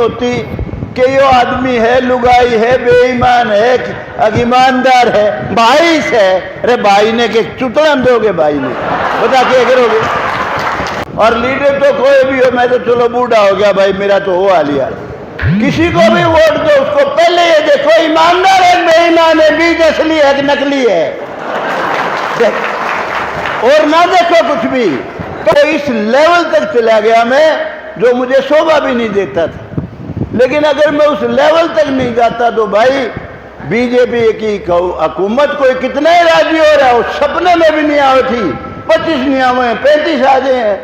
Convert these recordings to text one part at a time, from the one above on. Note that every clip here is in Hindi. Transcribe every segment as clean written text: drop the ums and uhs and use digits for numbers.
होती कि यो आदमी है लुगाई है, बेईमान है, ईमानदार है, भाई से। अरे भाई ने के चुतड़ा दोगे, भाई ने बता क्या करोगे? और लीडर तो कोई भी हो, मैं तो चलो बूढ़ा हो गया भाई, मेरा तो हो आ लिया। किसी को भी वोट दो, उसको पहले ये देखो ईमानदार है बेईमान है, बीज असली है कि नकली है, और ना देखो कुछ भी। तो इस लेवल तक चला गया मैं, जो मुझे शोभा भी नहीं देता था। लेकिन अगर मैं उस लेवल तक नहीं जाता तो भाई बीजेपी की हुकूमत कोई कितने राजी हो रहा है, उस सपने में भी नहीं आई थी। 25 नहीं आए, 35 आ गए हैं।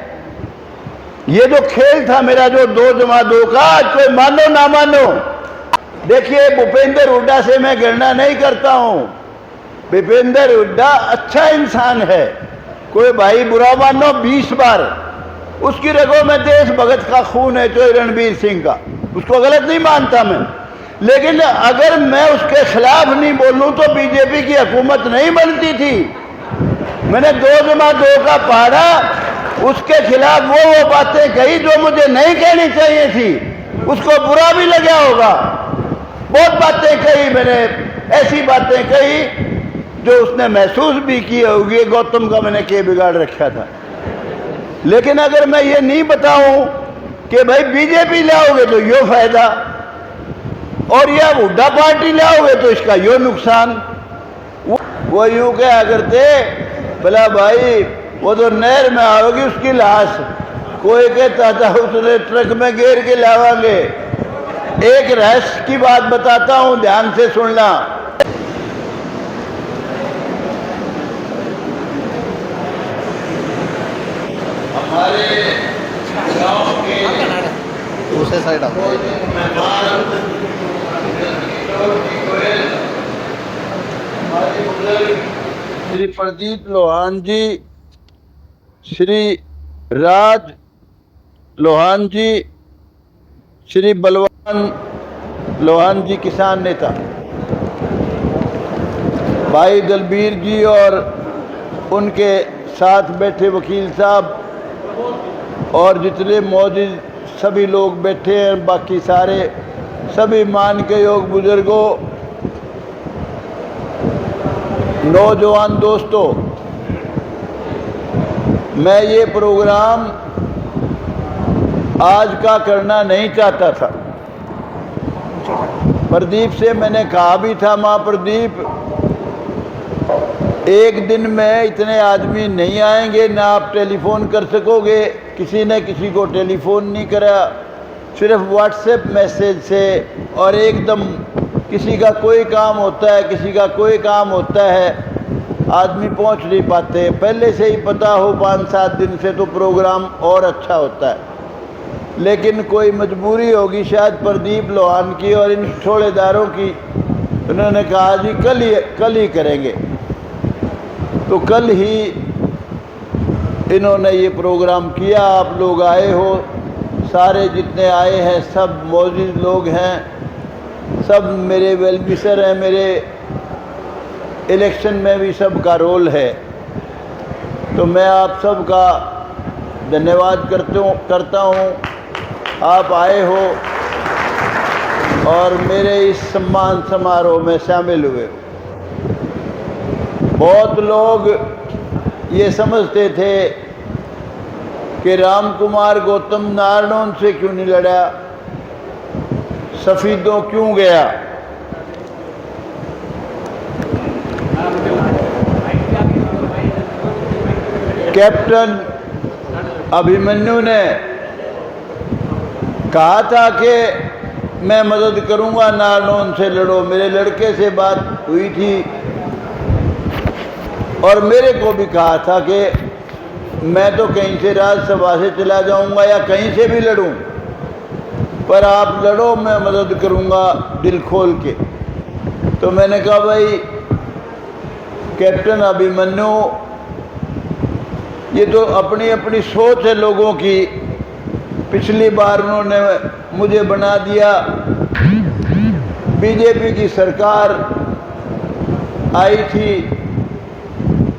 ये जो खेल था मेरा, जो 2 जमा 2 का, आज कोई मानो ना मानो। देखिए, भूपेंद्र हुड्डा से मैं गणना नहीं करता हूं। भूपेंद्र हुड्डा अच्छा इंसान है, कोई भाई बुरा मानो 20 बार। उसकी रगों में देश भगत का खून है, जो रणबीर सिंह का, उसको गलत नहीं मानता मैं। लेकिन अगर मैं उसके खिलाफ नहीं बोलूं तो बीजेपी की हुकूमत नहीं बनती थी। मैंने 2 जमा 2 का पढ़ा, उसके खिलाफ वो बातें कही जो मुझे नहीं कहनी चाहिए थी। उसको बुरा भी लगा होगा, बहुत बातें कही मैंने, ऐसी बातें कही जो उसने महसूस भी की होगी गौतम का मैंने क्या बिगाड़ रखा था। लेकिन अगर मैं ये नहीं बताऊं कि भाई बीजेपी लाओगे तो यो फायदा, और या हुड्डा पार्टी लाओगे तो इसका यो नुकसान, वो यूं क्या करते, भला भाई वो तो नहर में आओगी उसकी लाश, कोई कहता था उसने ट्रक में घेर के लावांगे। एक रहस्य की बात बताता हूं, ध्यान से सुनना। हमारे गांव के दूसरे साइड श्री प्रदीप लोहान जी, श्री राज लोहान जी, श्री बलवान लोहान जी किसान नेता, भाई दलबीर जी और उनके साथ बैठे वकील साहब, और जितने मौजूद सभी लोग बैठे हैं, बाकी सारे सभी मान के योग बुजुर्गों, नौजवान दोस्तों, मैं ये प्रोग्राम आज का करना नहीं चाहता था। प्रदीप से मैंने कहा भी था, माँ प्रदीप, एक दिन में इतने आदमी नहीं आएंगे, ना आप टेलीफोन कर सकोगे। किसी ने किसी को टेलीफोन नहीं करा, सिर्फ व्हाट्सएप मैसेज से, और एकदम किसी का कोई काम होता है, किसी का कोई काम होता है, आदमी पहुंच नहीं पाते। पहले से ही पता हो 5-7 दिन से तो प्रोग्राम और अच्छा होता है। लेकिन कोई मजबूरी होगी शायद प्रदीप लोहान की और इन ठोड़ेदारों की, उन्होंने कहा जी कल ही करेंगे। तो कल ही इन्होंने ये प्रोग्राम किया। आप लोग आए हो, सारे जितने आए हैं सब मौजूद लोग हैं, सब मेरे वेलविशर हैं, मेरे इलेक्शन में भी सबका रोल है। तो मैं आप सबका धन्यवाद करता हूँ, आप आए हो और मेरे इस सम्मान समारोह में शामिल हुए। बहुत लोग ये समझते थे कि राम कुमार गौतम नारनौल से क्यों नहीं लड़ा, सफीदों क्यों गया। कैप्टन अभिमन्यु ने कहा था कि मैं मदद करूंगा, नारनौल से लड़ो। मेरे लड़के से बात हुई थी और मेरे को भी कहा था कि मैं तो कहीं से राज्यसभा से चला जाऊंगा या कहीं से भी लड़ूं, पर आप लड़ो, मैं मदद करूंगा दिल खोल के। तो मैंने कहा भाई कैप्टन अभिमन्यु, ये तो अपनी अपनी सोच है लोगों की। पिछली बार उन्होंने मुझे बना दिया, बीजेपी की सरकार आई थी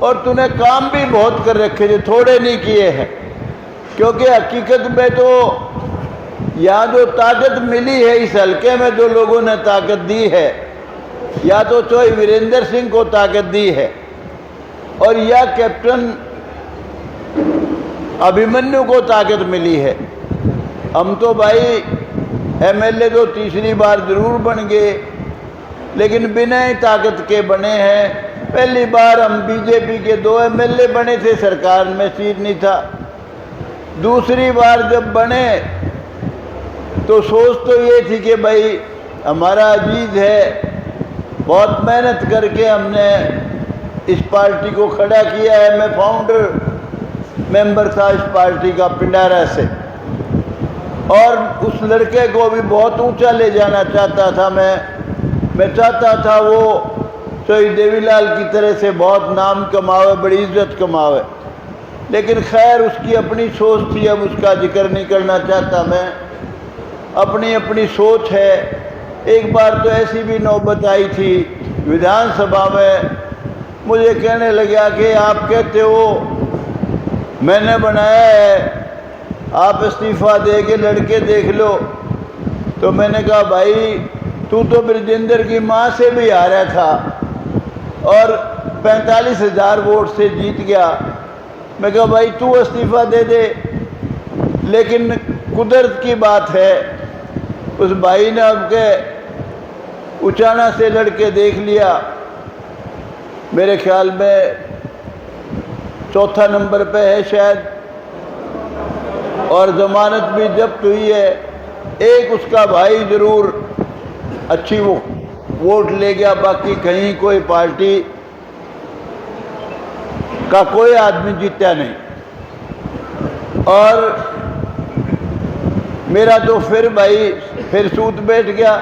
और तूने काम भी बहुत कर रखे थे, थोड़े नहीं किए हैं। क्योंकि हकीकत में तो या जो ताकत मिली है इस हल्के में जो लोगों ने ताकत दी है, या तो चोई वीरेंद्र सिंह को ताकत दी है और या कैप्टन अभिमन्यु को ताकत मिली है। हम तो भाई एमएलए तो तीसरी बार जरूर बन गए, लेकिन बिना ही ताकत के बने हैं। पहली बार हम बीजेपी के 2 एमएलए बने थे, सरकार में सीट नहीं था। दूसरी बार जब बने तो सोच तो ये थी कि भाई हमारा अजीज है, बहुत मेहनत करके हमने इस पार्टी को खड़ा किया है। मैं फाउंडर मेंबर था इस पार्टी का पिंडारा से, और उस लड़के को भी बहुत ऊंचा ले जाना चाहता था मैं चाहता था वो चोई देवीलाल की तरह से बहुत नाम कमावे, बड़ी इज्जत कमावे। लेकिन खैर उसकी अपनी सोच थी, अब उसका जिक्र नहीं करना चाहता मैं। अपनी अपनी सोच है। एक बार तो ऐसी भी नौबत आई थी विधानसभा में, मुझे कहने लगा कि आप कहते हो मैंने बनाया है, आप इस्तीफा दे के लड़के देख लो। तो मैंने कहा भाई तू तो ब्रजेंद्र की माँ से भी हारा था और 45,000 वोट से जीत गया। मैं कहा भाई तू इस्तीफा दे दे। लेकिन कुदरत की बात है, उस भाई ने अब के उचाना से लड़के देख लिया, मेरे ख्याल में 4था नंबर पे है शायद, और जमानत भी जब्त हुई है। एक उसका भाई जरूर अच्छी वो वोट ले गया, बाकी कहीं कोई पार्टी का कोई आदमी जीता नहीं। और मेरा तो फिर सूत बैठ गया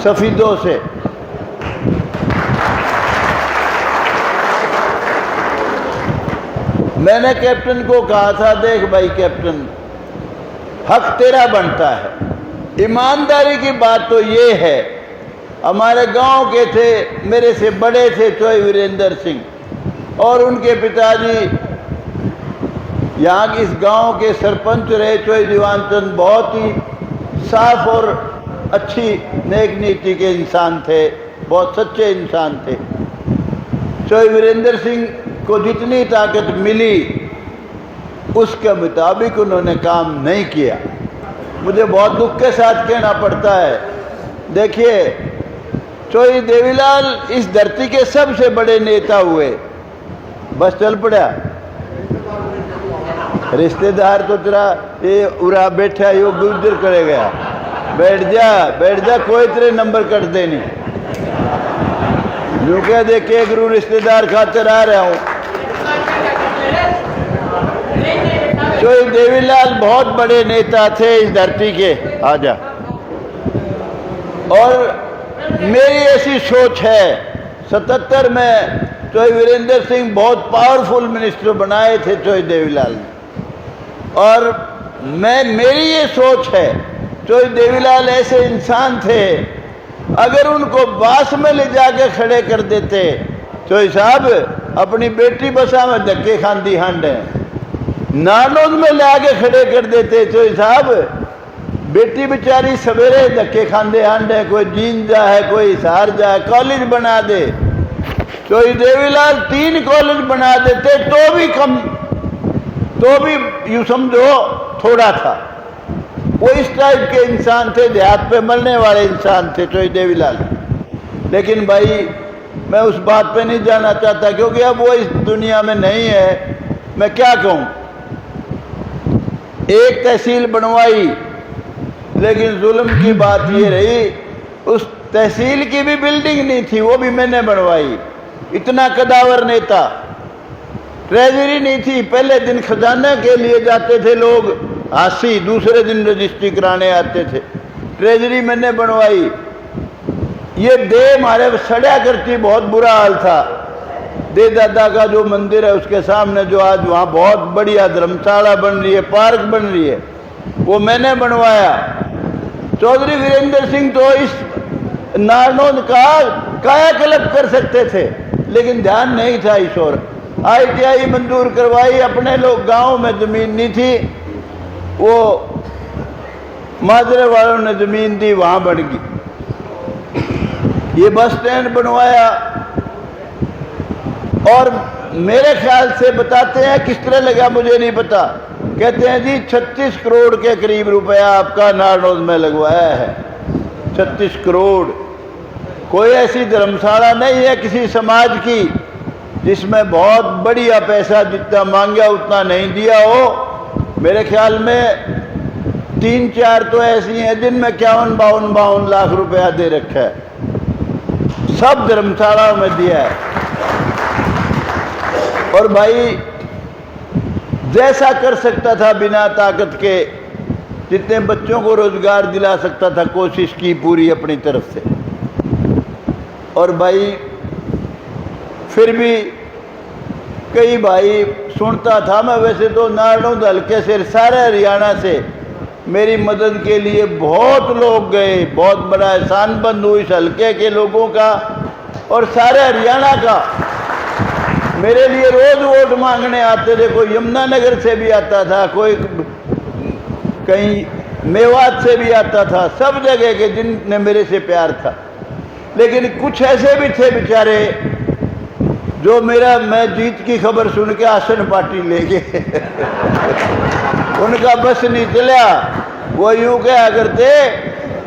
सफीदों से। मैंने कैप्टन को कहा था, देख भाई कैप्टन, हक तेरा बनता है। ईमानदारी की बात तो ये है, हमारे गांव के थे, मेरे से बड़े थे चोई वीरेंद्र सिंह, और उनके पिताजी यहाँ के इस गांव के सरपंच रहे चोई दीवान चंद। बहुत ही साफ और अच्छी नेक नीति के इंसान थे, बहुत सच्चे इंसान थे। चोई वीरेंद्र सिंह को जितनी ताकत मिली उसके मुताबिक उन्होंने काम नहीं किया। मुझे बहुत दुख के साथ कहना पड़ता है। देखिए चोई देवीलाल इस धरती के सबसे बड़े नेता हुए, बस चल पड़ा। रिश्तेदार तो तेरा ये उरा बैठा यो गुजर करे गया, बैठ जा कोई तेरे नंबर कट दे नहीं। जो क्या देखे गुरु रिश्तेदार खातिर आ रहा हूँ। चोई देवीलाल बहुत बड़े नेता थे इस धरती के, आजा। और मेरी ऐसी सोच है, 77 में चोई वीरेंद्र सिंह बहुत पावरफुल मिनिस्टर बनाए थे चोई देवीलाल ने, और मेरी ये सोच है चोई देवीलाल ऐसे इंसान थे, अगर उनको बास में ले जाके खड़े कर देते, चोई साहब अपनी बेटी बसा में धक्के खांदी हांड है, नानोद में ले आके खड़े कर देते, चोई साहब बेटी बेचारी सवेरे धक्के खांदे हांड है, कोई जीन जा है, कोई हिसार जा है, कॉलेज बना दे। चोई देवीलाल 3 कॉलेज बना देते तो भी यूं समझो थोड़ा था। वो इस टाइप के इंसान थे, देहात पे मरने वाले इंसान थे चोई देवीलाल। लेकिन भाई मैं उस बात पे नहीं जाना चाहता, क्योंकि अब वो इस दुनिया में नहीं है। मैं क्या कहूँ, एक तहसील बनवाई, लेकिन जुल्म की बात ये रही उस तहसील की भी बिल्डिंग नहीं थी, वो भी मैंने बनवाई। इतना कदावर नेता। ट्रेजरी नहीं थी, पहले दिन खजाना के लिए जाते थे लोग हासी, दूसरे दिन रजिस्ट्री कराने आते थे। ट्रेजरी मैंने बनवाई। ये दे हमारे सड़ा करती, बहुत बुरा हाल था। दे दादा का जो मंदिर है उसके सामने जो आज वहाँ बहुत बढ़िया धर्मशाला बन रही है, पार्क बन रही है, वो मैंने बनवाया। चौधरी वीरेंद्र सिंह तो इस नारनौंद का कायाकल्प कर सकते थे, लेकिन ध्यान नहीं था ईश्वर। ITI मंजूर करवाई, अपने लोग गांव में जमीन नहीं थी, वो माजरे वालों ने ज़मीन दी, वहाँ बन गई। ये बस स्टैंड बनवाया और मेरे ख्याल से बताते हैं, किस तरह लगा मुझे नहीं पता, कहते हैं जी 36 करोड़ के करीब रुपया आपका नारनौल में लगवाया है। 36 करोड़। कोई ऐसी धर्मशाला नहीं है किसी समाज की जिसमें बहुत बढ़िया पैसा जितना मांगा उतना नहीं दिया हो। मेरे ख्याल में 3-4 तो ऐसी हैं जिनमें 51-52 लाख रुपया दे रखा है, सब धर्मशालाओं में दिया है। और भाई जैसा कर सकता था बिना ताकत के, जितने बच्चों को रोजगार दिला सकता था, कोशिश की पूरी अपनी तरफ से। और भाई फिर भी कई भाई सुनता था मैं, वैसे तो नारनौल हल्के से सारे हरियाणा से मेरी मदद के लिए बहुत लोग गए, बहुत बड़ा एहसान बंद हुई इस हल्के के लोगों का और सारे हरियाणा का। मेरे लिए रोज वोट मांगने आते थे, कोई यमुनानगर से भी आता था, कोई कहीं मेवात से भी आता था, सब जगह के जिनने मेरे से प्यार था। लेकिन कुछ ऐसे भी थे बेचारे जो मैं जीत की खबर सुन के आसन पार्टी ले गए उनका बस नहीं चला। वो यूं क्या करते,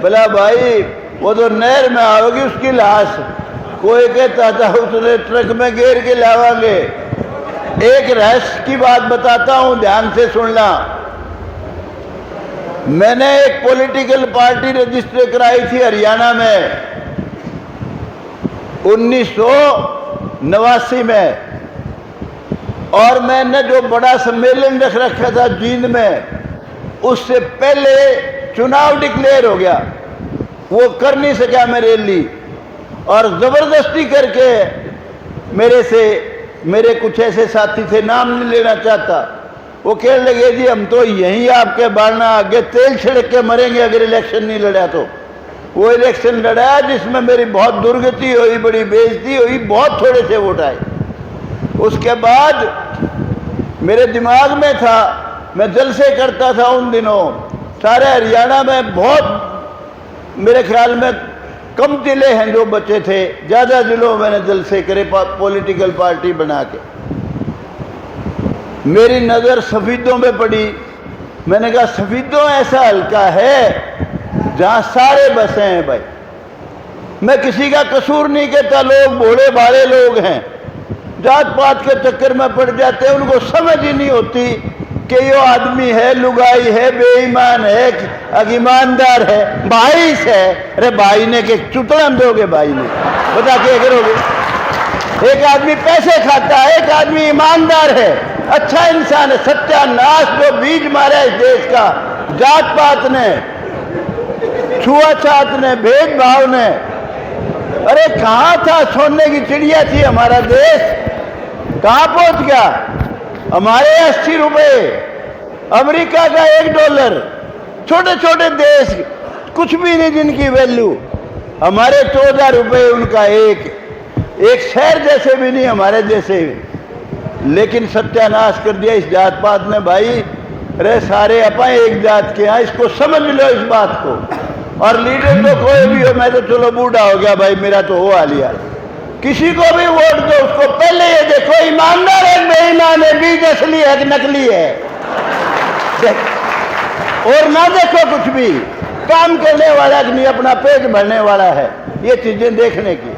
बोला भाई वो तो नहर में आओगी उसकी लाश, कोई कहता था उसने ट्रक में घेर के लावांगे। एक रहस्य की बात बताता हूं, ध्यान से सुनना। मैंने एक पॉलिटिकल पार्टी रजिस्टर कराई थी हरियाणा में 1989 में, और मैंने जो बड़ा सम्मेलन रख रखा था जींद में, उससे पहले चुनाव डिक्लेयर हो गया। वो कर नहीं सका मैं रैली, और जबरदस्ती करके मेरे कुछ ऐसे साथी थे, नाम नहीं लेना चाहता, वो कहने लगे जी हम तो यहीं आपके बारना आगे तेल छिड़क के मरेंगे अगर इलेक्शन नहीं लड़ा तो। वो इलेक्शन लड़ा जिसमें मेरी बहुत दुर्गति हुई, बड़ी बेइज्जती हुई, बहुत थोड़े से वोट आए। उसके बाद मेरे दिमाग में था, मैं जलसे करता था उन दिनों सारे हरियाणा में। बहुत मेरे ख्याल में कम जिले हैं जो बचे थे, ज़्यादा जिलों में मैंने जलसे करे पॉलिटिकल पार्टी बना के। मेरी नज़र सफीदों में पड़ी। मैंने कहा सफीदों ऐसा हल्का है जहाँ सारे बसे हैं भाई। मैं किसी का कसूर नहीं कहता, लोग भोले भाले लोग हैं, जात पात के चक्कर में पड़ जाते हैं, उनको समझ ही नहीं होती कि ये आदमी है लुगाई है, बेईमान है, ईमानदार है, भाई से। अरे भाई ने के चुतड़न दोगे, भाई ने बता क्या करोगे? एक आदमी पैसे खाता है, एक आदमी ईमानदार है, अच्छा इंसान है। सत्यानाश जो बीज मारा इस देश का जात पात ने, छुआछात ने, भेदभाव ने। अरे कहाँ था? सोने की चिड़िया थी हमारा देश, कहाँ पहुंच गया? हमारे 80 रुपए, अमेरिका का $1, छोटे छोटे देश कुछ भी नहीं जिनकी वैल्यू, हमारे 14 रुपए, उनका एक शहर जैसे भी नहीं हमारे जैसे। लेकिन सत्यानाश कर दिया इस जात पात ने भाई। अरे सारे अपन एक जात के हैं, इसको समझ लो इस बात को। और लीडर तो कोई भी हो, मैं तो चलो बूढ़ा हो गया भाई, मेरा तो हो लिया। किसी को भी वोट दो, उसको पहले ये देखो ईमानदार है बेईमान है, बीज असली है कि नकली है। और ना देखो कुछ भी, काम करने वाला कि नहीं, अपना पेट भरने वाला है, ये चीजें देखने की।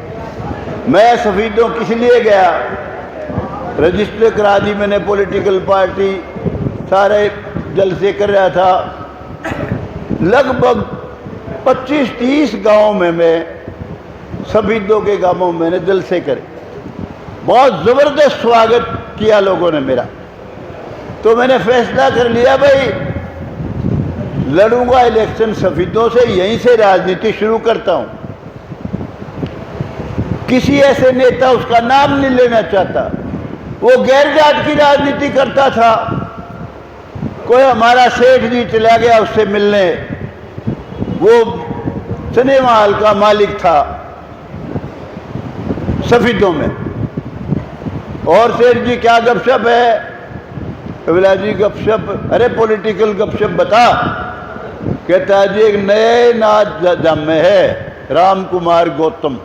मैं सफीदों किस लिए गया, रजिस्टर करा दी मैंने पॉलिटिकल पार्टी, सारे जलसे कर रहा था। लगभग 25-30 गांव में मैं सफीदों के गांवों में मैंने जलसे करे, बहुत ज़बरदस्त स्वागत किया लोगों ने मेरा। तो मैंने फैसला कर लिया भाई लड़ूंगा इलेक्शन सफीदों से, यहीं से राजनीति शुरू करता हूं। किसी ऐसे नेता, उसका नाम नहीं लेना चाहता, वो गैर जात की राजनीति करता था। कोई हमारा सेठ जी चला गया उससे मिलने, वो सिनेमा हॉल का मालिक था सफीदों में, और सेठ जी क्या गपशप है, बोला जी गपशप, अरे पॉलिटिकल गपशप बता। कहता है जी एक नए नाच जामे है, राम कुमार गौतम,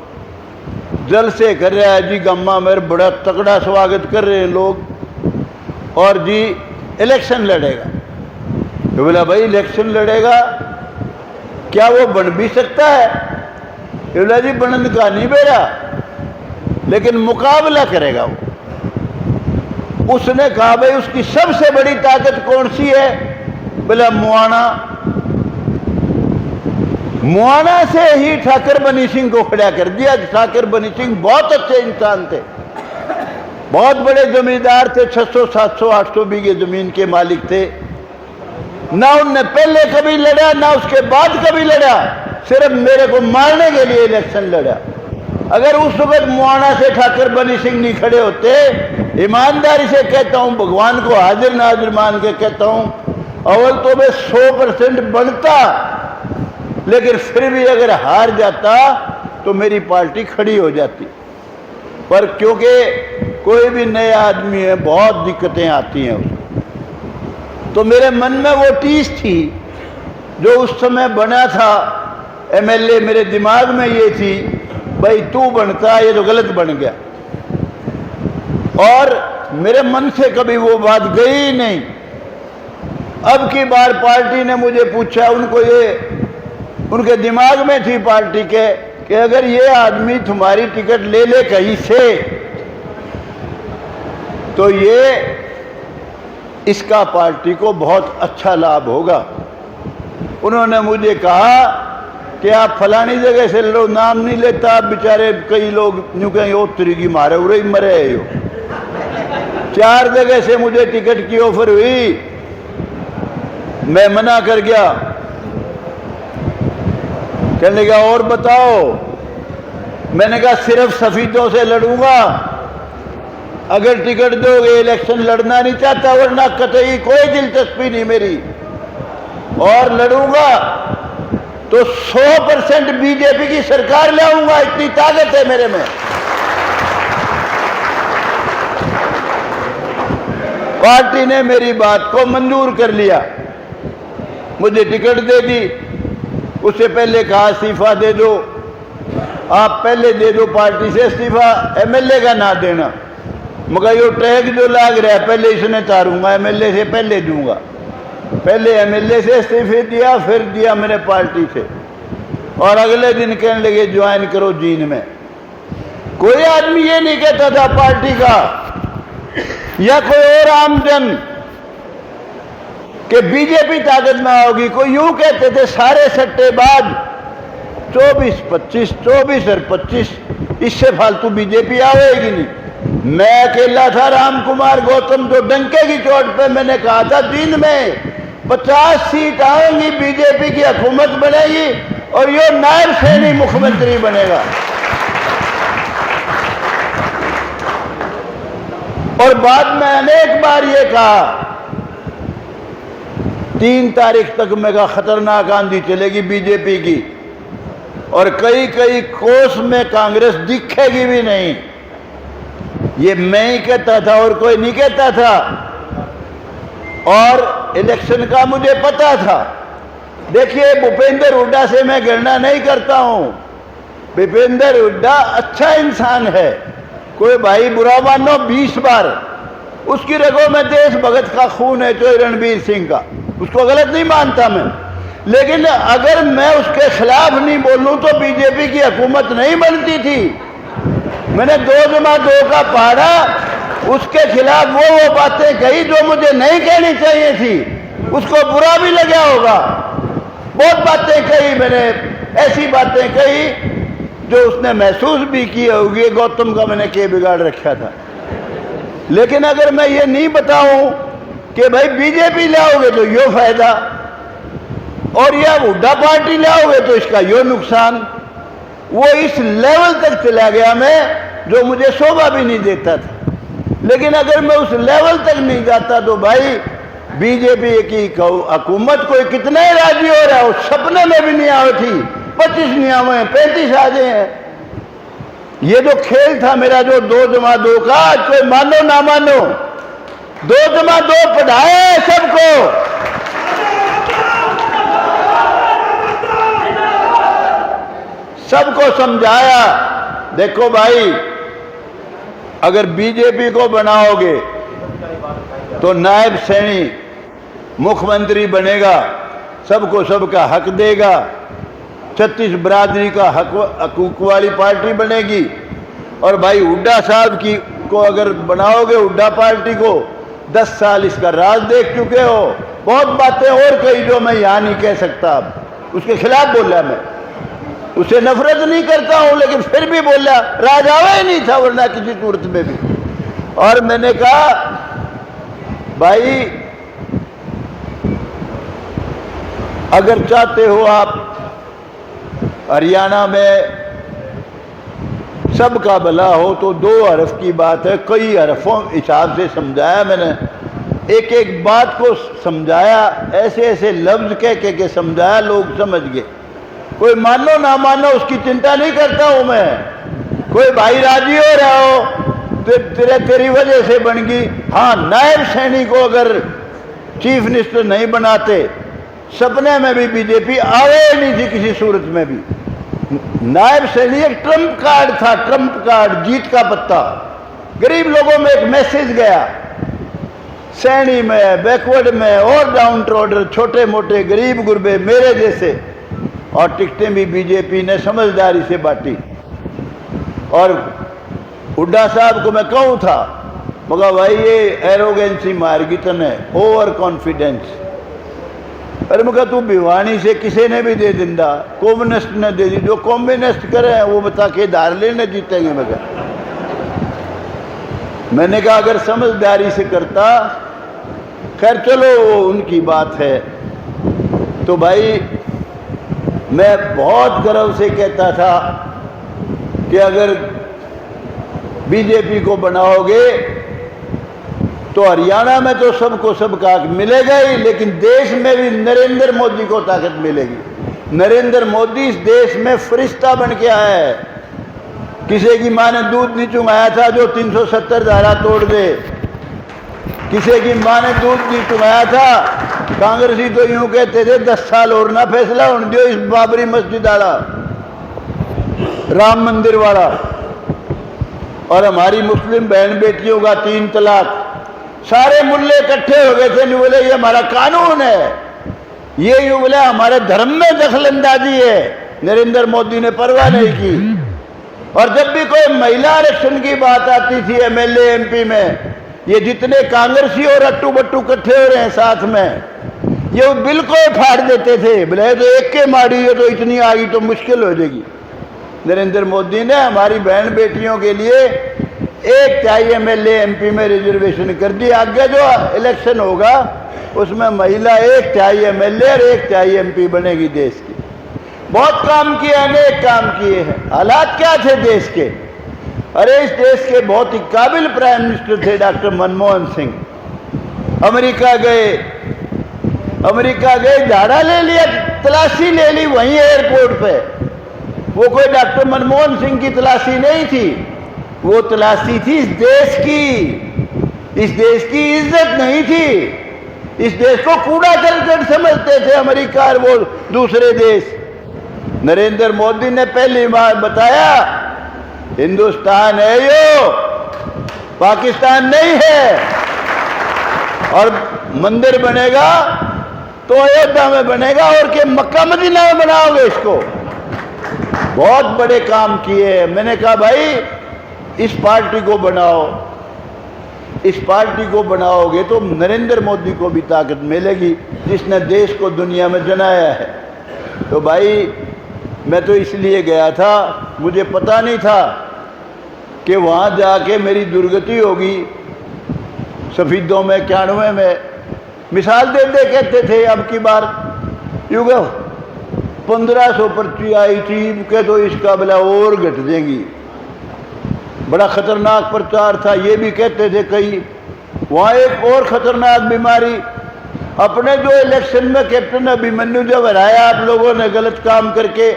जल से कर रहा है जी गम्मा मेरे, बड़ा तगड़ा स्वागत कर रहे हैं लोग, और जी इलेक्शन लड़ेगा। तो बोला भाई इलेक्शन लड़ेगा, क्या वो बन भी सकता है? तो बोला जी बनन का नहीं बेरा, लेकिन मुकाबला करेगा वो। उसने कहा भाई उसकी सबसे बड़ी ताकत कौन सी है? बोला मुआना। मुआना से ही ठाकर बनी सिंह को खड़ा कर दिया। ठाकर बनी सिंह बहुत अच्छे इंसान थे, बहुत बड़े जमींदार थे, 600 700 800 बीघे जमीन के मालिक थे। ना उनने पहले कभी लड़ा, ना उसके बाद कभी लड़ा, सिर्फ मेरे को मारने के लिए इलेक्शन लड़ा। अगर उस वक्त मुआना से ठाकर बनी सिंह नहीं खड़े होते, ईमानदारी से कहता हूं, भगवान को हाजिर नाजिर मान के कहता हूं, अव्वल तो मैं 100% बनता, लेकिन फिर भी अगर हार जाता तो मेरी पार्टी खड़ी हो जाती। पर क्योंकि कोई भी नया आदमी है, बहुत दिक्कतें आती हैं उसको। तो मेरे मन में वो टीस थी जो उस समय बना था एमएलए, मेरे दिमाग में ये थी भाई तू बनता, ये तो गलत बन गया। और मेरे मन से कभी वो बात गई ही नहीं। अब की बार पार्टी ने मुझे पूछा, उनको ये उनके दिमाग में थी पार्टी के कि अगर ये आदमी तुम्हारी टिकट ले ले कहीं से, तो ये इसका पार्टी को बहुत अच्छा लाभ होगा। उन्होंने मुझे कहा कि आप फलानी जगह से लो, नाम नहीं लेता। आप बेचारे कई लोग यूं कहीं ओ तरीकी मारे उड़े मरे हो। 4 जगह से मुझे टिकट की ऑफर हुई, मैं मना कर गया। कहने लगा और बताओ। मैंने कहा सिर्फ सफीदों से लड़ूंगा, अगर टिकट दोगे। इलेक्शन लड़ना नहीं चाहता, वरना कतई कोई दिलचस्पी नहीं मेरी। और लड़ूंगा तो 100% बीजेपी की सरकार लाऊंगा, इतनी ताकत है मेरे में। पार्टी ने मेरी बात को मंजूर कर लिया, मुझे टिकट दे दी। उससे पहले कहा इस्तीफा दे दो, आप पहले दे दो पार्टी से इस्तीफा, एमएलए का ना देना। मगर ये टैग जो लाग रहा है पहले इसने तारूंगा, एमएलए से पहले दूंगा। पहले एमएलए से इस्तीफे दिया, फिर दिया मैंने पार्टी से। और अगले दिन कहने लगे ज्वाइन करो जीन में। कोई आदमी ये नहीं कहता था पार्टी का या कोई और आमजन कि बीजेपी ताकत में आओगी। कोई यूं कहते थे सारे सट्टेबाज 24-25, 24 और 25, इससे फालतू बीजेपी आएगी नहीं। मैं अकेला था राम कुमार गौतम, जो डंके की चोट पे मैंने कहा था दिन में 50 सीट आएंगी, बीजेपी की हुकूमत बनेगी और ये नायब सैनी मुख्यमंत्री बनेगा। और बाद में अनेक बार ये कहा, 3 तारीख तक मैं कहा खतरनाक आंधी चलेगी बीजेपी की, और कई कई कोस में कांग्रेस दिखेगी भी नहीं। ये मैं ही कहता था और कोई नहीं कहता था। और इलेक्शन का मुझे पता था। देखिए भूपेंद्र हुड्डा से मैं गणना नहीं करता हूं, भूपेंद्र हुड्डा अच्छा इंसान है, कोई भाई बुरा मानो 20 बार। उसकी रगों में देशभगत का खून है, जो रणबीर सिंह का, उसको गलत नहीं मानता मैं। लेकिन अगर मैं उसके खिलाफ नहीं बोलूं तो बीजेपी की हुकूमत नहीं बनती थी। मैंने 2+2 का पढ़ा, उसके खिलाफ वो बातें कही जो मुझे नहीं कहनी चाहिए थी। उसको बुरा भी लगा होगा, बहुत बातें कही मैंने, ऐसी बातें कही जो उसने महसूस भी की होगी गौतम का मैंने क्या बिगाड़ रखा था। लेकिन अगर मैं ये नहीं बताऊं कि भाई बीजेपी लाओगे तो यो फायदा और या हुड्डा पार्टी लाओगे तो इसका यो नुकसान, वो इस लेवल तक चला गया मैं जो मुझे शोभा भी नहीं देता था। लेकिन अगर मैं उस लेवल तक नहीं जाता तो भाई बीजेपी की हुकूमत कोई कितने राजी हो रहा है, सपने में भी नहीं आए थी। 25 नहीं आए, 35 आ गए हैं। ये जो खेल था मेरा जो 2+2 का, कोई मानो ना मानो, 2+2 पढ़ाए सबको। सबको समझाया। देखो भाई, अगर बीजेपी को बनाओगे तो नायब सैनी मुख्यमंत्री बनेगा, सबको सबका हक देगा, 36 बरादरी का हकूक वाली पार्टी बनेगी। और भाई हुड्डा साहब की को अगर बनाओगे, हुड्डा पार्टी को, 10 साल इसका राज देख चुके हो। बहुत बातें और कही जो मैं यहाँ नहीं कह सकता। अब उसके खिलाफ बोला, मैं उसे नफरत नहीं करता हूं, लेकिन फिर भी बोला, राज आवा ही नहीं था वरना किसी सूरत में भी। और मैंने कहा भाई, अगर चाहते हो आप हरियाणा में सबका भला हो तो 2 हरफ की बात है। कई हरफों हिसाब से समझाया मैंने, एक एक बात को समझाया, ऐसे ऐसे लफ्ज कह के समझाया, लोग समझ गए। कोई मानो ना मानो उसकी चिंता नहीं करता हूं मैं। कोई भाई राजी हो रहा हो तो तेरी वजह से बन गई। हाँ, नायब सैनी को अगर चीफ मिनिस्टर नहीं बनाते, सपने में भी बीजेपी आवे नहीं थी किसी सूरत में भी। नायब सैनी एक ट्रम्प कार्ड था, ट्रम्प कार्ड, जीत का पत्ता। गरीब लोगों में एक मैसेज गया, सैनी में, बैकवर्ड में और डाउन ट्रोडर, छोटे मोटे गरीब गुरबे मेरे जैसे। और टिकटें भी बीजेपी ने समझदारी से बांटी। और हुड्डा साहब को मैं कहूँ था, मगर भाई ये एरोगेंसी मारगी तने, ओवर कॉन्फिडेंस। अरे मगर तू भिवानी से किसी ने भी दे दिंदा, कम्युनिस्ट ने दे दी, जो कम्युनिस्ट करे वो बता के दार्ले ने जीतेंगे। मगर मैंने कहा अगर समझदारी से करता, खैर चलो वो उनकी बात है। तो भाई मैं बहुत गर्व से कहता था कि अगर बीजेपी को बनाओगे तो हरियाणा में तो सबको सबका हक मिलेगा ही, लेकिन देश में भी नरेंद्र मोदी को ताकत मिलेगी। नरेंद्र मोदी इस देश में फरिश्ता बन के आया है। किसी की मां ने दूध नहीं चुंगाया था जो 370 धारा तोड़ दे, किसी की मां ने दूध नहीं चुंगाया था। कांग्रेसी तो यूं कहते थे 10 साल और ना फैसला होने दो इस बाबरी मस्जिद वाला, राम मंदिर वाला। और हमारी मुस्लिम बहन बेटियों का 3 तलाक, सारे मुल्ले इकट्ठे हो गए थे, नहीं बोले ये हमारा कानून है, ये यूं बोले हमारे धर्म में दखलंदाजी है। नरेंद्र मोदी ने परवाह नहीं की। और जब भी कोई महिला आरक्षण की बात आती थी एमएलए एमपी में, ये जितने कांग्रेसी और अट्टू बट्टू इकट्ठे हो रहे हैं साथ में, ये बिल को फाड़ देते थे। बोले तो एक के मारी है तो इतनी आ गई तो मुश्किल हो जाएगी। नरेंद्र मोदी ने हमारी बहन बेटियों के लिए 1/4 एमएलए एमपी में रिजर्वेशन कर दी। आगे जो इलेक्शन होगा उसमें महिला 1/4 एमएलए और 1/4 एमपी बनेगी देश की। बहुत काम किया, अनेक काम किए हैं। हालात क्या थे देश के? अरे इस देश के बहुत ही काबिल प्राइम मिनिस्टर थे डॉक्टर मनमोहन सिंह। अमेरिका गए, झाड़ा ले लिया, तलाशी ले ली वहीं एयरपोर्ट पे। वो कोई डॉक्टर मनमोहन सिंह की तलाशी नहीं थी, वो तलाशी थी इस देश की। इस देश की इज्जत नहीं थी। इस देश को कूड़ा करकट समझते थे अमेरिका और वो दूसरे देश। नरेंद्र मोदी ने पहली बार बताया हिंदुस्तान है यो, पाकिस्तान नहीं है। और मंदिर बनेगा तो अयोध्या में बनेगा और के मक्का मदीना में बनाओगे इसको। बहुत बड़े काम किए हैं। मैंने कहा भाई इस पार्टी को बनाओ, इस पार्टी को बनाओगे तो नरेंद्र मोदी को भी ताकत मिलेगी जिसने देश को दुनिया में जनाया है। तो भाई मैं तो इसलिए गया था, मुझे पता नहीं था कि वहाँ जाके मेरी दुर्गति होगी। सफीदों में 91 में मिसाल दे दे कहते थे अब की बार युग 1500 पर्ची आई थी के तो इसका बला और घट देंगी। बड़ा खतरनाक प्रचार था। ये भी कहते थे कई। वहाँ एक और खतरनाक बीमारी, अपने जो इलेक्शन में कैप्टन अभिमन्यु जब हराया आप लोगों ने गलत काम करके,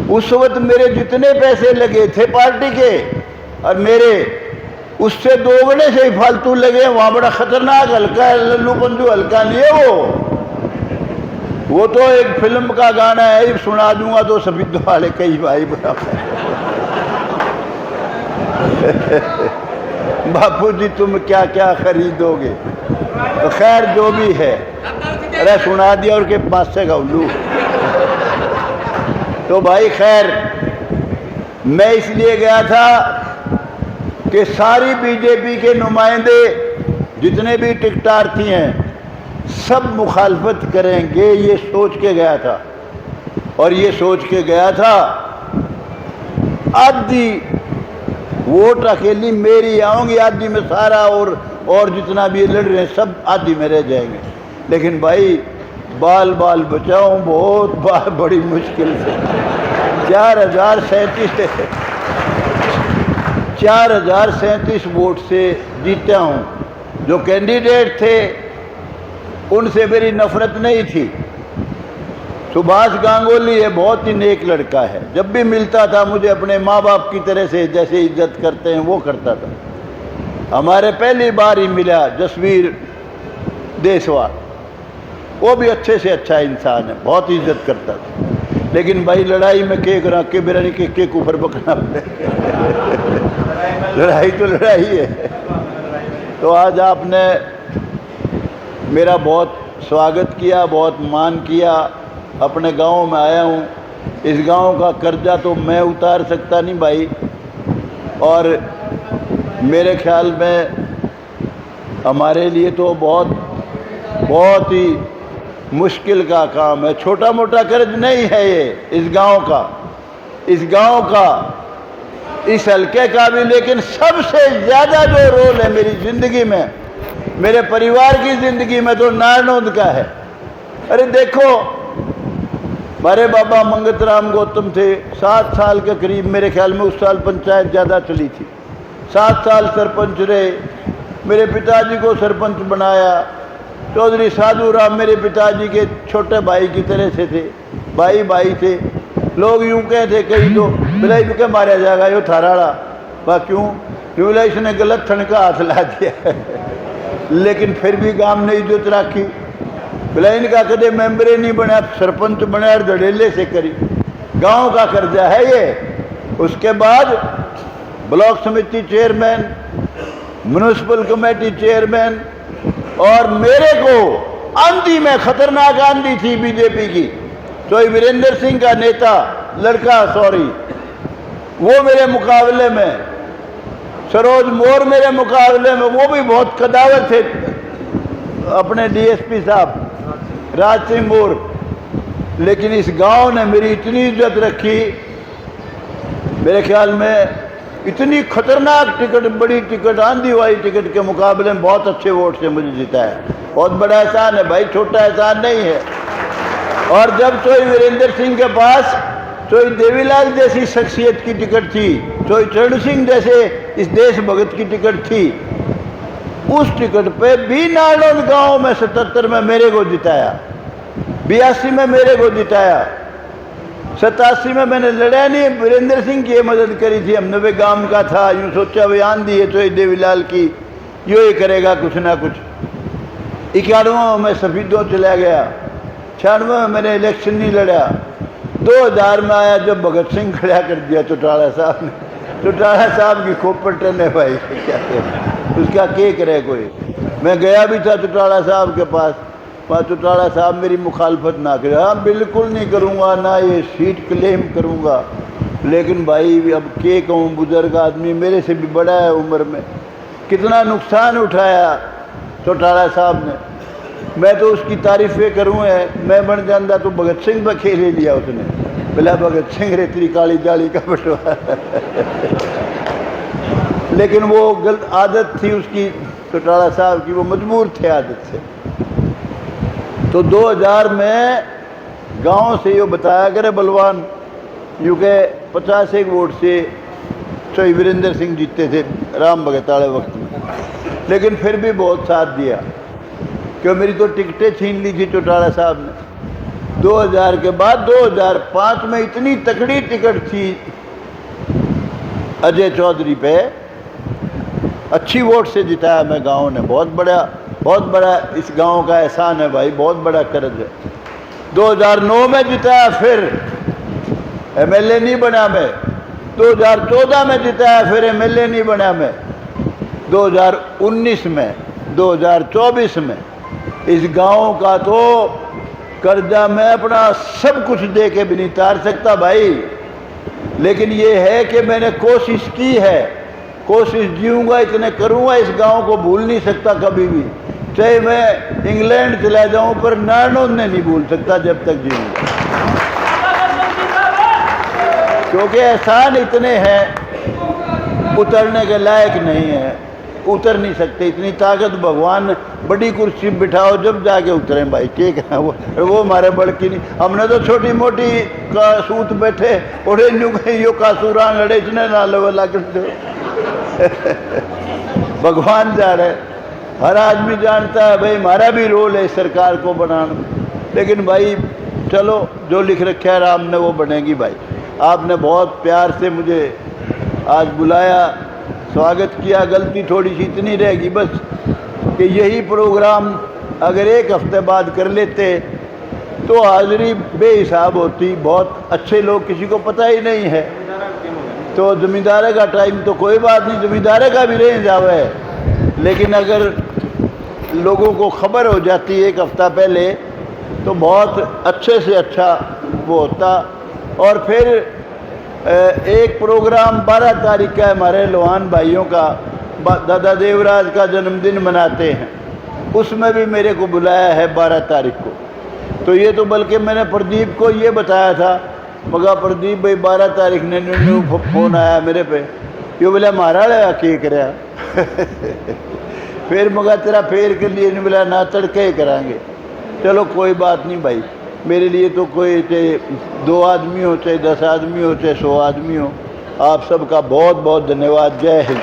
उस वक्त मेरे जितने पैसे लगे थे पार्टी के और मेरे उससे दोगुने से ही फालतू लगे। वहां बड़ा खतरनाक हल्का है, लल्लू पंजू हल्का नहीं है वो तो एक फिल्म का गाना है, सुना दूंगा तो सफेद वाले कई भाई बराबर। बापू जी तुम क्या क्या खरीदोगे, तो खैर जो भी है, अरे सुना दिया और के पास से गौलू। तो भाई खैर मैं इसलिए गया था कि सारी बीजेपी के नुमाइंदे जितने भी टिकटार्थी हैं सब मुखालफत करेंगे, ये सोच के गया था। और ये सोच के गया था आधी वोट अकेली मेरी आऊंगी, आधी में सारा और जितना भी लड़ रहे हैं सब आधी में रह जाएंगे। लेकिन भाई बाल बाल बचाऊं बहुत बड़ी मुश्किल से 4,037 वोट से जीता हूं। जो कैंडिडेट थे उनसे मेरी नफरत नहीं थी। सुभाष गांगुली है, बहुत ही नेक लड़का है, जब भी मिलता था मुझे अपने माँ बाप की तरह से जैसे इज्जत करते हैं वो करता था। हमारे पहली बार ही मिला जसवीर देसवाल, वो भी अच्छे से अच्छा इंसान है, बहुत इज्जत करता था। लेकिन भाई लड़ाई में केक रख के बिरानी के ऊपर पकड़ना पड़े। लड़ाई तो लड़ाई है। तो आज आपने मेरा बहुत स्वागत किया, बहुत मान किया। अपने गांव में आया हूं, इस गांव का कर्जा तो मैं उतार सकता नहीं भाई, और मेरे ख्याल में हमारे लिए तो बहुत ही मुश्किल का काम है। छोटा मोटा कर्ज नहीं है ये इस गांव का, इस हल्के का भी। लेकिन सबसे ज़्यादा जो रोल है मेरी ज़िंदगी में, मेरे परिवार की ज़िंदगी में, तो नारनौंद का है। अरे देखो, हमारे बाबा मंगतराम गौतम थे, 7 साल के करीब, मेरे ख्याल में उस साल पंचायत ज़्यादा चली थी, 7 साल सरपंच रहे। मेरे पिताजी को सरपंच बनाया। चौधरी साधु राम मेरे पिताजी के छोटे भाई की तरह से थे, भाई थे। लोग यूं कहते कई तो बिलाई के मारा जाएगा यो थाराड़ा, क्यों इसने गलत थन का हाथ ला दिया। लेकिन फिर भी गांव ने इज्जत रखी। बिलाई का कदे मेंबरे नहीं बना, सरपंच बना और धड़ेले से करी। गांव का कर्जा है ये। उसके बाद ब्लॉक समिति चेयरमैन, म्यूनिसिपल कमेटी चेयरमैन, और मेरे को आंधी में, खतरनाक आंधी थी बीजेपी की, तो वीरेंद्र सिंह का नेता लड़का, वो मेरे मुकाबले में, सरोज मोर मेरे मुकाबले में, वो भी बहुत कदावर थे, अपने डीएसपी साहब राज सिंह मोर। लेकिन इस गांव ने मेरी इतनी इज्जत रखी, मेरे ख्याल में इतनी खतरनाक टिकट, बड़ी टिकट, आंधी वाली टिकट के मुकाबले में बहुत अच्छे वोट से मुझे जिताया। बहुत बड़ा एहसान है भाई, छोटा एहसान नहीं है। और जब चोई वीरेंद्र सिंह के पास चोई देवीलाल जैसी शख्सियत की टिकट थी, चोई चरण सिंह जैसे इस देशभगत की टिकट थी, उस टिकट पे भी नारनौंद गांव में 77 में मेरे को जिताया, 82 में मेरे को जिताया, 87 में मैंने लड़ा नहीं, वीरेंद्र सिंह की मदद करी थी। हमने वे गांव का था, यूँ सोचा वे आंधी है तो देवीलाल की, यो ही करेगा कुछ ना कुछ। 91 में सफीदों चला गया, 96 में मैंने इलेक्शन नहीं लड़ा, 2000 में आया जब भगत सिंह खड़ा कर दिया चौटाला साहब ने। चौटाला साहब की खोपटन है भाई, क्या उसका के करे कोई। मैं गया भी था चौटाला साहब के पास, वहाँ चौटाला साहब मेरी मुखालफत ना करे। हाँ बिल्कुल नहीं करूँगा, ना ये सीट क्लेम करूँगा। लेकिन भाई अब के कहूँ, बुजुर्ग आदमी, मेरे से भी बड़ा है उम्र में, कितना नुकसान उठाया चौटाला साहब ने। मैं तो उसकी तारीफ़ें करूँ है, मैं बन जाता तो भगत सिंह पर खेल ही लिया उसने, बोला भगत सिंह रेतरी काली जाली का बटवा। लेकिन वो गलत आदत थी उसकी, चौटाला साहब की, वो मजबूर थे आदत से। तो 2000 में गांव से यो बताया करे बलवान, यूँ के 51 वोट से चोई वीरेंद्र सिंह जीते थे राम भगत वाले वक्त में। लेकिन फिर भी बहुत साथ दिया, क्यों मेरी तो टिकटें छीन ली थी चौटाला साहब ने। 2000 के बाद 2005 में इतनी तकड़ी टिकट थी अजय चौधरी पे, अच्छी वोट से जिताया मैं गांव ने, बहुत बड़ा इस गांव का एहसान है भाई, बहुत बड़ा कर्ज है। 2009 में जिताया, फिर एमएलए नहीं बना मैं। 2014 में जिताया, फिर एमएलए नहीं बना मैं। 2019 में, 2024 में इस गांव का तो कर्जा मैं अपना सब कुछ दे के भी नहीं तार सकता भाई, लेकिन ये है कि मैंने कोशिश की है, कोशिश जीऊँगा, इतने करूँगा, इस गांव को भूल नहीं सकता कभी भी। चाहे मैं इंग्लैंड चला जाऊँ पर नानोद ने नहीं भूल सकता जब तक जीऊँगा, क्योंकि एहसान इतने हैं उतरने के लायक नहीं है, उतर नहीं सकते। इतनी ताकत भगवान, बड़ी कुर्सी बिठाओ जब जाके उतरें भाई, ठीक है। वो हमारे बड़की नहीं, हमने तो छोटी मोटी का सूत बैठे उड़े यो कासूरान लड़े इसने ना लगा भगवान जा रहे। हर आदमी जानता है भाई हमारा भी रोल है सरकार को बनाना, लेकिन भाई चलो जो लिख रखा है राम ने वो बनेगी भाई। आपने बहुत प्यार से मुझे आज बुलाया, स्वागत किया, गलती थोड़ी सी इतनी रहेगी बस कि यही प्रोग्राम अगर एक हफ्ते बाद कर लेते तो हाजिरी बेहिसाब होती। बहुत अच्छे लोग, किसी को पता ही नहीं है, तो ज़मींदारे का टाइम तो कोई बात नहीं, ज़मींदारे का भी रह जावे, लेकिन अगर लोगों को खबर हो जाती एक हफ्ता पहले तो बहुत अच्छे से अच्छा वो होता। और फिर एक प्रोग्राम 12 तारीख का हमारे लोहान भाइयों का, दादा देवराज का जन्मदिन मनाते हैं, उसमें भी मेरे को बुलाया है 12 तारीख को। तो ये तो बल्कि मैंने प्रदीप को ये बताया था, मगर प्रदीप भाई 12 तारीख ने फ़ोन आया मेरे पे, ये बोला मारा रहा केक रहा फिर मगर तेरा फेर के लिए नहीं बोला ना, तड़के ही कराएंगे। चलो कोई बात नहीं भाई, मेरे लिए तो कोई चाहे 2 आदमी हो, चाहे 10 आदमी हो, चाहे 100 आदमी हो, आप सबका बहुत बहुत धन्यवाद। जय हिंद।